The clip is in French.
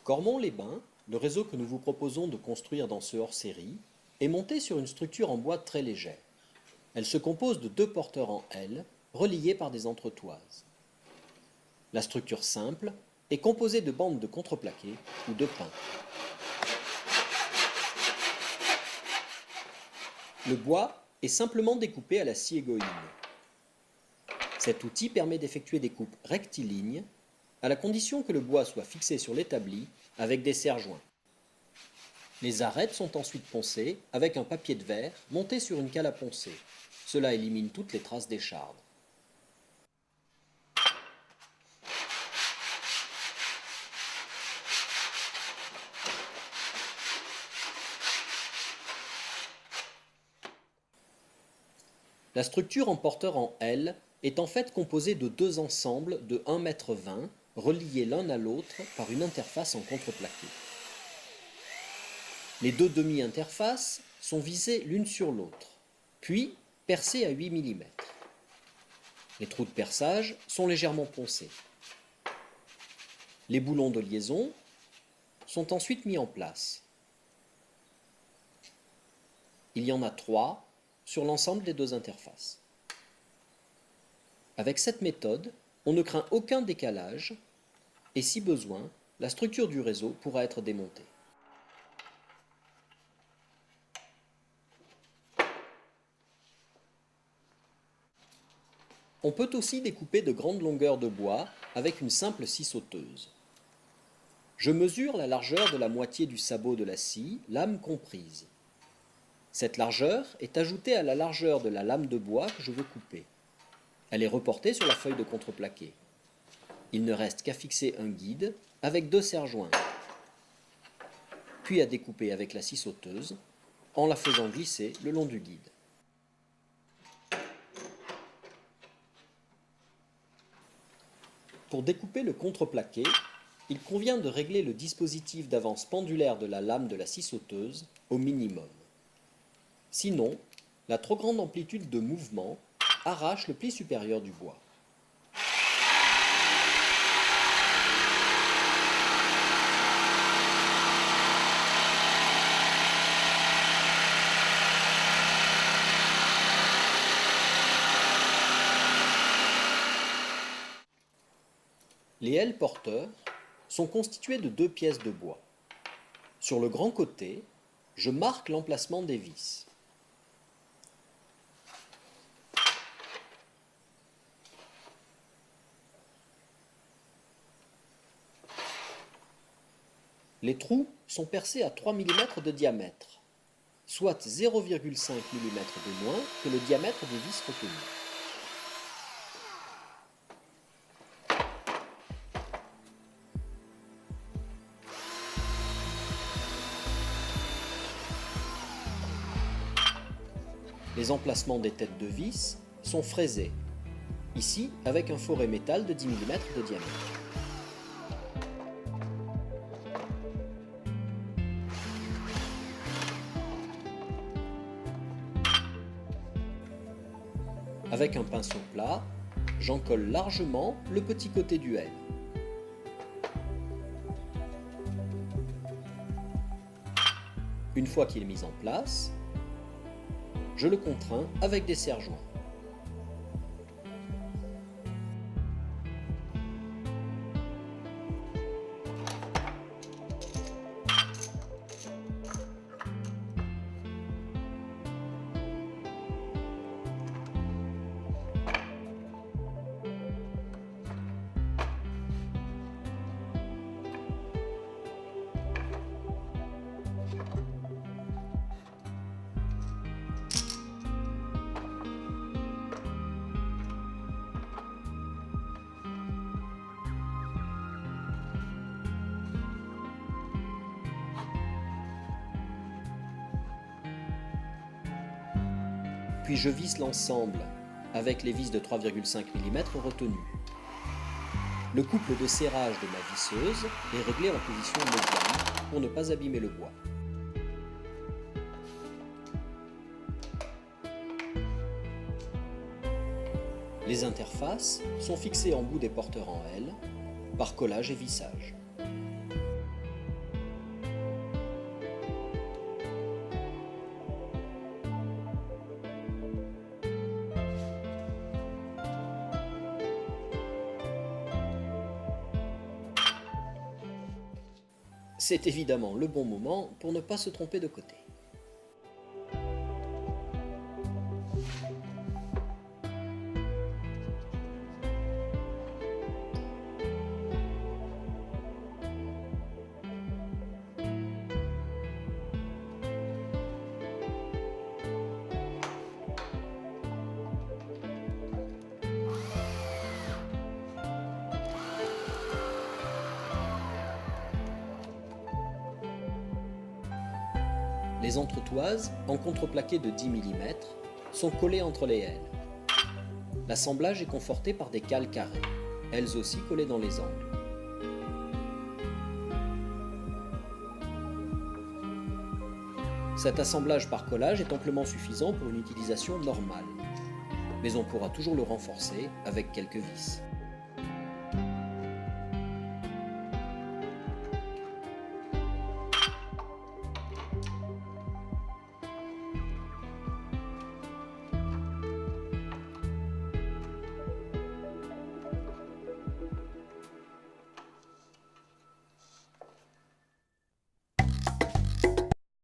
Cormont-les-Bains, le réseau que nous vous proposons de construire dans ce hors-série, est monté sur une structure en bois très légère. Elle se compose de deux porteurs en L, reliés par des entretoises. La structure simple est composée de bandes de contreplaqué ou de pin. Le bois est simplement découpé à la scie égoïne. Cet outil permet d'effectuer des coupes rectilignes, à la condition que le bois soit fixé sur l'établi avec des serre-joints. Les arêtes sont ensuite poncées avec un papier de verre monté sur une cale à poncer. Cela élimine toutes les traces d'écharde. La structure en porteur en L est en fait composée de deux ensembles de 1,20 m reliés l'un à l'autre par une interface en contreplaqué. Les deux demi-interfaces sont visées l'une sur l'autre, puis percées à 8 mm. Les trous de perçage sont légèrement poncés. Les boulons de liaison sont ensuite mis en place. Il y en a 3 sur l'ensemble des deux interfaces. Avec cette méthode, on ne craint aucun décalage et si besoin, la structure du réseau pourra être démontée. On peut aussi découper de grandes longueurs de bois avec une simple scie sauteuse. Je mesure la largeur de la moitié du sabot de la scie, lame comprise. Cette largeur est ajoutée à la largeur de la lame de bois que je veux couper. Elle est reportée sur la feuille de contreplaqué. Il ne reste qu'à fixer un guide avec deux serre-joints, puis à découper avec la scie sauteuse en la faisant glisser le long du guide. Pour découper le contreplaqué, il convient de régler le dispositif d'avance pendulaire de la lame de la scie sauteuse au minimum. Sinon, la trop grande amplitude de mouvement arrache le pli supérieur du bois. Les L porteurs sont constitués de deux pièces de bois. Sur le grand côté, je marque l'emplacement des vis. Les trous sont percés à 3 mm de diamètre, soit 0,5 mm de moins que le diamètre des vis retenues. Les emplacements des têtes de vis sont fraisés, ici avec un foret métal de 10 mm de diamètre. Avec un pinceau plat, j'en colle largement le petit côté du L. Une fois qu'il est mis en place, je le contrains avec des serre-joints. Puis je visse l'ensemble avec les vis de 3,5 mm retenues. Le couple de serrage de ma visseuse est réglé en position médiane pour ne pas abîmer le bois. Les interfaces sont fixées en bout des porteurs en L par collage et vissage. C'est évidemment le bon moment pour ne pas se tromper de côté. Les entretoises, en contreplaqué de 10 mm, sont collées entre les ailes. L'assemblage est conforté par des cales carrées, elles aussi collées dans les angles. Cet assemblage par collage est amplement suffisant pour une utilisation normale, mais on pourra toujours le renforcer avec quelques vis.